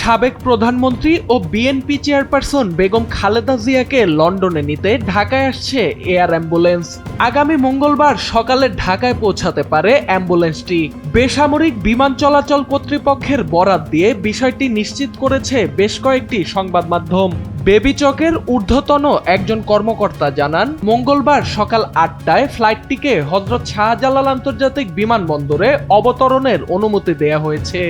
সাবেক প্রধানমন্ত্রী ও BNP chairperson Begum Khaleda জিয়াকে লন্ডনে নিতে ঢাকায় আসছে এয়ার অ্যাম্বুলেন্স। আগামী মঙ্গলবার সকালে ঢাকায় পৌঁছাতে পারে অ্যাম্বুলেন্সটি। বেসামরিক বিমান চলাচল কর্তৃপক্ষের বরাত দিয়ে বিষয়টি নিশ্চিত করেছে বেশ কয়েকটি সংবাদ মাধ্যম। বেবি চকের ঊর্ধ্বতন একজন কর্মকর্তা জানান, মঙ্গলবার সকাল ৮টায় ফ্লাইটটিকে হযরত শাহজালাল আন্তর্জাতিক বিমানবন্দরে অবতরণের অনুমতি দেয়া হয়েছে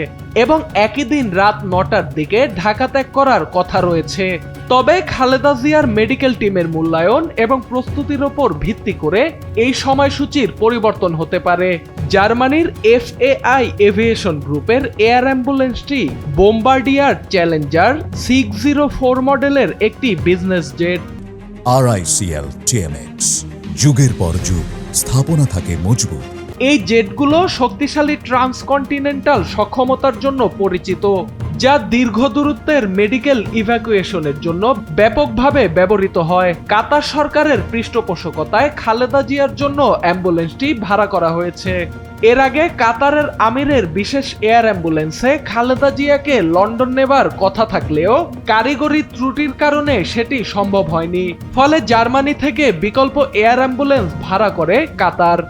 এবং একই দিন রাত ৯টার দিকে ঢাকা ত্যাগ করার কথা রয়েছে। তবে খালেদা জিয়ার মেডিকেল টিমের মূল্যায়ন এবং প্রস্তুতির ওপর ভিত্তি করে এই সময়সূচির পরিবর্তন হতে পারে। জার্মানির FAI এভিয়েশন গ্রুপের এয়ার অ্যাম্বুলেন্সটি বোম্বার্ডিয়ার চ্যালেঞ্জার 604 মডেলের একটি বিজনেস জেট। RICL TMX, যুগের পর যুগ স্থাপনা থাকে মজবুত। এই জেটগুলো শক্তিশালী ট্রান্সকন্টিনেন্টাল সক্ষমতার জন্য পরিচিত, যা দীর্ঘ দূরত্বের মেডিকেল ইভ্যাকুয়েশনের জন্য ব্যাপকভাবে ব্যবহৃত হয়। কাতার সরকারের পৃষ্ঠপোষকতায় খালেদা জিয়ার জন্য অ্যাম্বুলেন্সটি ভাড়া করা হয়েছে। এর আগে কাতারের আমিরের বিশেষ এয়ার অ্যাম্বুলেন্সে খালেদা জিয়াকে লন্ডন নেবার কথা থাকলেও কারিগরি ত্রুটির কারণে সেটি সম্ভব হয়নি। ফলে জার্মানি থেকে বিকল্প এয়ার অ্যাম্বুলেন্স ভাড়া করে কাতার।